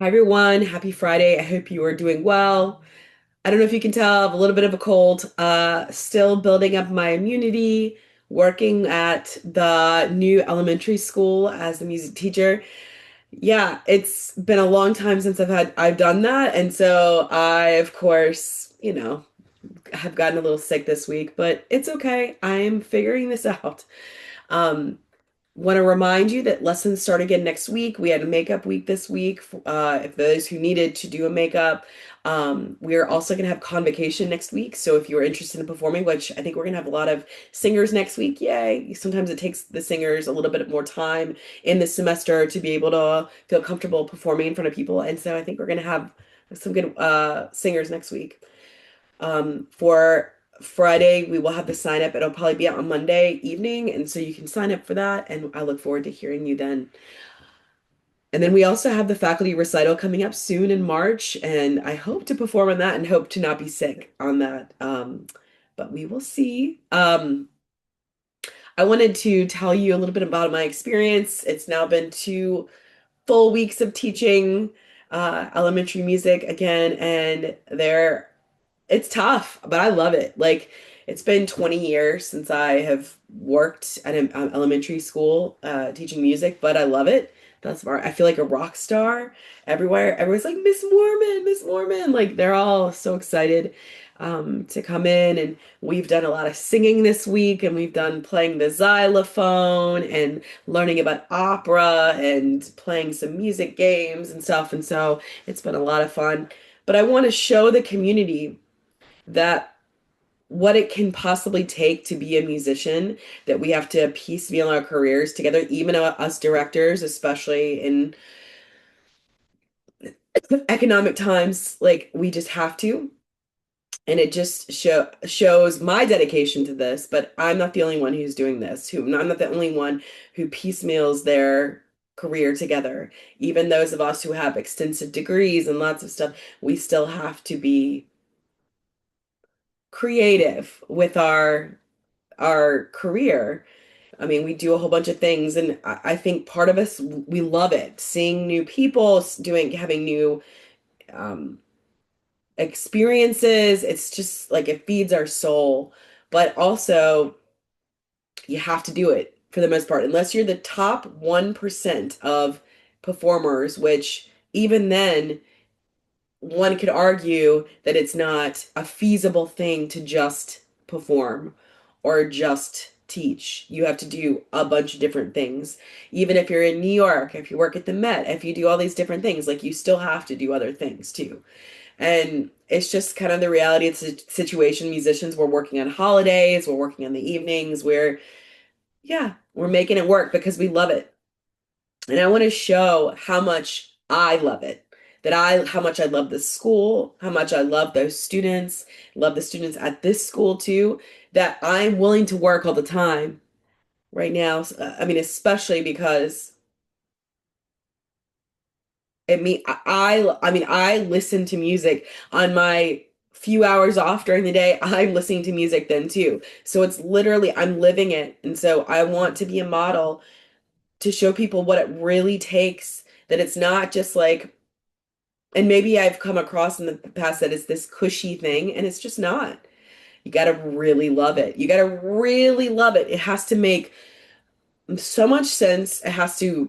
Hi everyone, happy Friday. I hope you are doing well. I don't know if you can tell, I have a little bit of a cold. Still building up my immunity, working at the new elementary school as a music teacher. Yeah, it's been a long time since I've done that, and so I, of course, have gotten a little sick this week, but it's okay. I'm figuring this out. Um, Want to remind you that lessons start again next week. We had a makeup week this week. If those who needed to do a makeup, we are also going to have convocation next week. So if you're interested in performing, which I think we're going to have a lot of singers next week, yay! Sometimes it takes the singers a little bit more time in this semester to be able to feel comfortable performing in front of people, and so I think we're going to have some good singers next week. For Friday, we will have the sign up. It'll probably be out on Monday evening, and so you can sign up for that. And I look forward to hearing you then. And then we also have the faculty recital coming up soon in March, and I hope to perform on that and hope to not be sick on that. But we will see. I wanted to tell you a little bit about my experience. It's now been 2 full weeks of teaching elementary music again, and it's tough, but I love it. Like, it's been 20 years since I have worked at an elementary school teaching music, but I love it. That's why I feel like a rock star everywhere. Everyone's like, Miss Mormon, Miss Mormon. Like, they're all so excited to come in. And we've done a lot of singing this week, and we've done playing the xylophone and learning about opera and playing some music games and stuff. And so it's been a lot of fun. But I want to show the community that what it can possibly take to be a musician, that we have to piecemeal our careers together, even us directors, especially in economic times, like we just have to. And it just shows my dedication to this, but I'm not the only one who's doing this, I'm not the only one who piecemeals their career together. Even those of us who have extensive degrees and lots of stuff, we still have to be creative with our career. I mean, we do a whole bunch of things, and I think part of us, we love it, seeing new people, having new um, experiences. It's just like it feeds our soul, but also you have to do it for the most part, unless you're the top 1% of performers, which even then one could argue that it's not a feasible thing to just perform or just teach. You have to do a bunch of different things. Even if you're in New York, if you work at the Met, if you do all these different things, like you still have to do other things too. And it's just kind of the reality of the situation. Musicians, we're working on holidays, we're working on the evenings, yeah, we're making it work because we love it. And I want to show how much I love it. How much I love this school, how much I love those students, love the students at this school too, that I'm willing to work all the time right now. I mean, especially because I listen to music on my few hours off during the day. I'm listening to music then too. So it's literally, I'm living it. And so I want to be a model to show people what it really takes, that it's not just like, and maybe I've come across in the past that it's this cushy thing, and it's just not. You got to really love it. You got to really love it. It has to make so much sense. It has to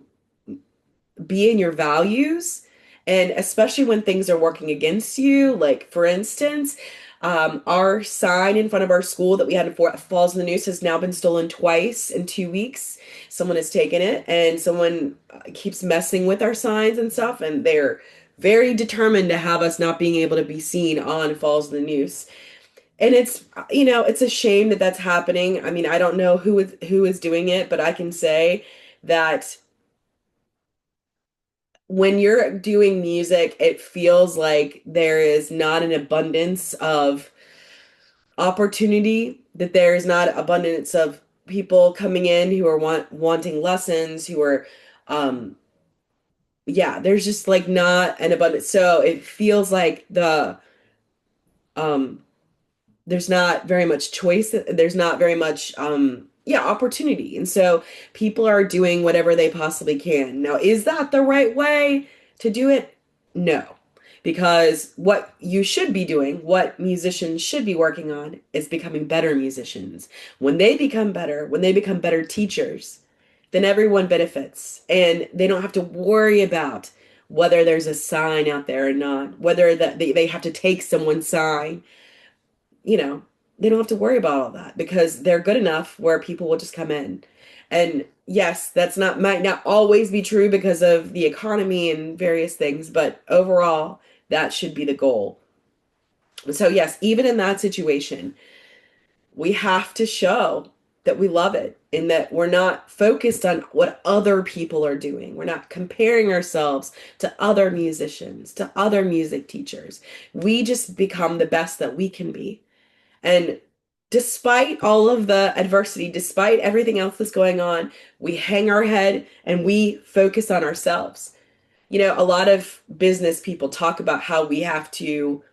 be in your values. And especially when things are working against you, like for instance, our sign in front of our school that we had in Fort Falls in the News has now been stolen twice in 2 weeks. Someone has taken it, and someone keeps messing with our signs and stuff, and they're very determined to have us not being able to be seen on Falls in the News. And it's a shame that that's happening. I mean, I don't know who is doing it, but I can say that when you're doing music, it feels like there is not an abundance of opportunity, that there is not abundance of people coming in who are wanting lessons, who are um yeah, there's just like not an abundance. So it feels like um there's not very much choice, there's not very much yeah, opportunity. And so people are doing whatever they possibly can. Now, is that the right way to do it? No, because what you should be doing, what musicians should be working on, is becoming better musicians. When they become better teachers, then everyone benefits and they don't have to worry about whether there's a sign out there or not, whether that they have to take someone's sign, you know, they don't have to worry about all that because they're good enough where people will just come in. And yes, that's not might not always be true because of the economy and various things, but overall, that should be the goal. So yes, even in that situation, we have to show that we love it and that we're not focused on what other people are doing. We're not comparing ourselves to other musicians, to other music teachers. We just become the best that we can be. And despite all of the adversity, despite everything else that's going on, we hang our head and we focus on ourselves. You know, a lot of business people talk about how we have to,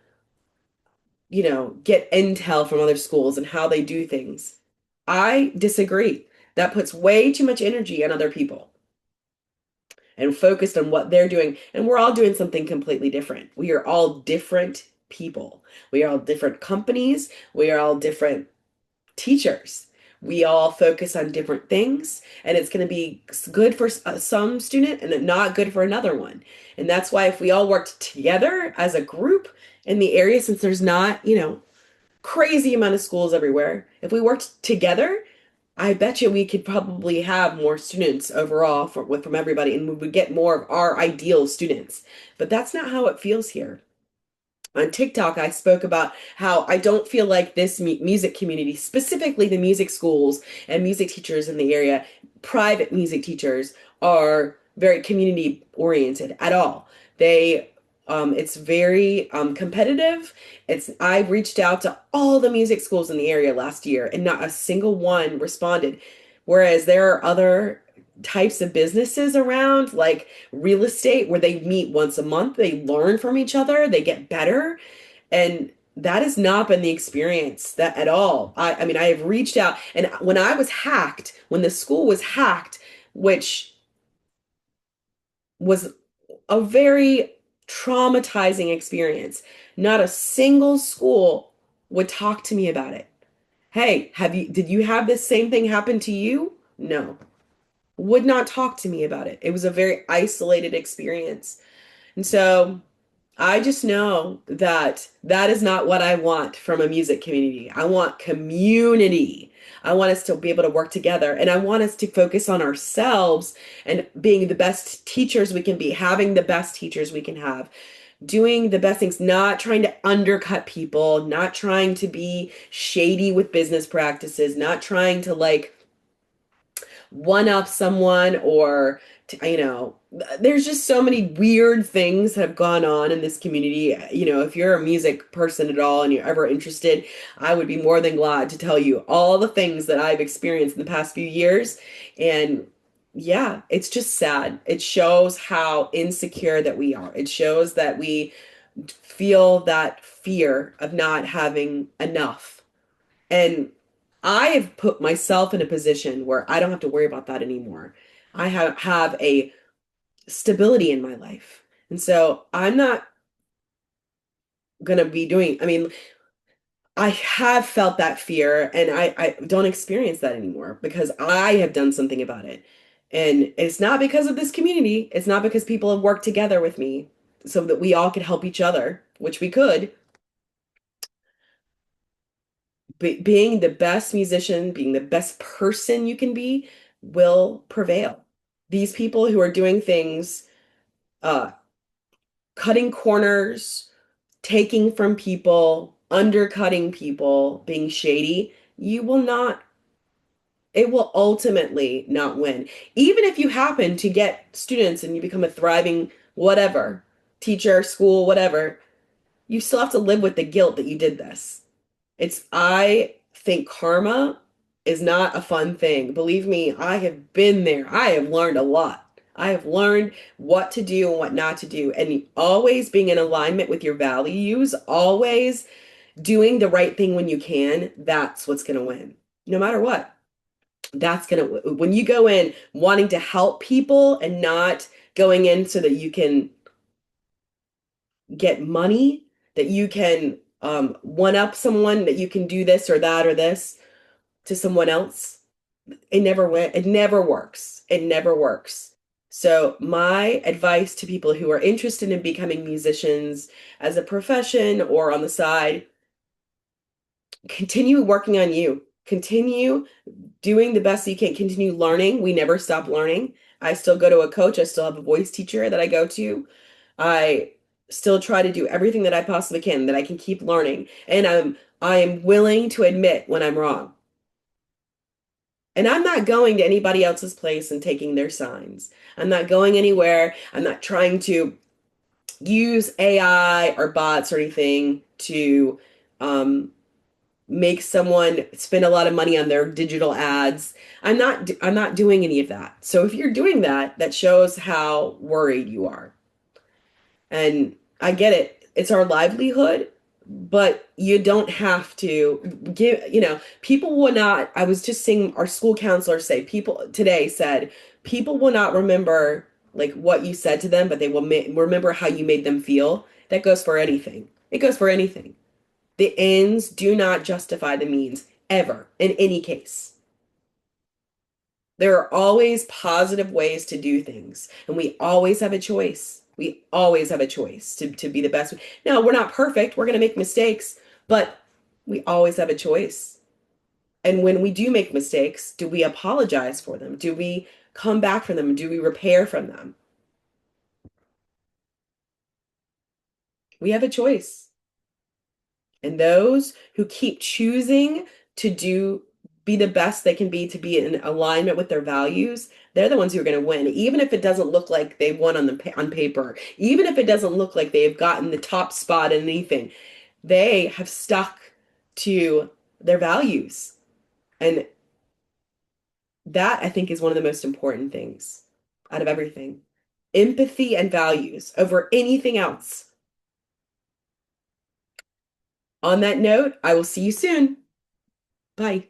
get intel from other schools and how they do things. I disagree. That puts way too much energy on other people and focused on what they're doing. And we're all doing something completely different. We are all different people. We are all different companies. We are all different teachers. We all focus on different things, and it's going to be good for some student and not good for another one. And that's why if we all worked together as a group in the area, since there's not, crazy amount of schools everywhere, if we worked together, I bet you we could probably have more students overall from everybody, and we would get more of our ideal students. But that's not how it feels here. On TikTok, I spoke about how I don't feel like this music community, specifically the music schools and music teachers in the area, private music teachers, are very community oriented at all. It's very competitive. I reached out to all the music schools in the area last year, and not a single one responded. Whereas there are other types of businesses around, like real estate, where they meet once a month, they learn from each other, they get better. And that has not been the experience that at all. I mean, I have reached out, and when I was hacked, when the school was hacked, which was a very traumatizing experience, not a single school would talk to me about it. Hey, did you have this same thing happen to you? No, would not talk to me about it. It was a very isolated experience. And so I just know that that is not what I want from a music community. I want community. I want us to be able to work together, and I want us to focus on ourselves and being the best teachers we can be, having the best teachers we can have, doing the best things, not trying to undercut people, not trying to be shady with business practices, not trying to like one up someone or there's just so many weird things that have gone on in this community. If you're a music person at all and you're ever interested, I would be more than glad to tell you all the things that I've experienced in the past few years. And yeah, it's just sad. It shows how insecure that we are. It shows that we feel that fear of not having enough. And I have put myself in a position where I don't have to worry about that anymore. I have a stability in my life. And so I'm not going to be doing, I mean, I have felt that fear and I don't experience that anymore because I have done something about it. And it's not because of this community. It's not because people have worked together with me so that we all could help each other, which we could. Being the best musician, being the best person you can be will prevail. These people who are doing things, uh, cutting corners, taking from people, undercutting people, being shady, you will not, it will ultimately not win. Even if you happen to get students and you become a thriving whatever, teacher, school, whatever, you still have to live with the guilt that you did this. I think karma is not a fun thing. Believe me, I have been there. I have learned a lot. I have learned what to do and what not to do. And always being in alignment with your values, always doing the right thing when you can, that's what's going to win. No matter what. When you go in wanting to help people and not going in so that you can get money, that you can one up someone, that you can do this or that or this to someone else. It never works. It never works. So my advice to people who are interested in becoming musicians as a profession or on the side, continue working on you. Continue doing the best you can. Continue learning. We never stop learning. I still go to a coach. I still have a voice teacher that I go to. I still try to do everything that I possibly can, that I can keep learning. And I'm willing to admit when I'm wrong. And I'm not going to anybody else's place and taking their signs. I'm not going anywhere. I'm not trying to use AI or bots or anything to um, make someone spend a lot of money on their digital ads. I'm not doing any of that. So if you're doing that, that shows how worried you are. And I get it. It's our livelihood, but you don't have to people will not, I was just seeing our school counselor say, people today said, people will not remember like what you said to them, but they will remember how you made them feel. That goes for anything. It goes for anything. The ends do not justify the means, ever, in any case. There are always positive ways to do things, and we always have a choice. We always have a choice to be the best. Now, we're not perfect. We're going to make mistakes, but we always have a choice. And when we do make mistakes, do we apologize for them? Do we come back from them? Do we repair from them? We have a choice. And those who keep choosing to be the best they can be, to be in alignment with their values, they're the ones who are going to win, even if it doesn't look like they won on paper, even if it doesn't look like they've gotten the top spot in anything. They have stuck to their values. And that, I think, is one of the most important things out of everything. Empathy and values over anything else. On that note, I will see you soon. Bye.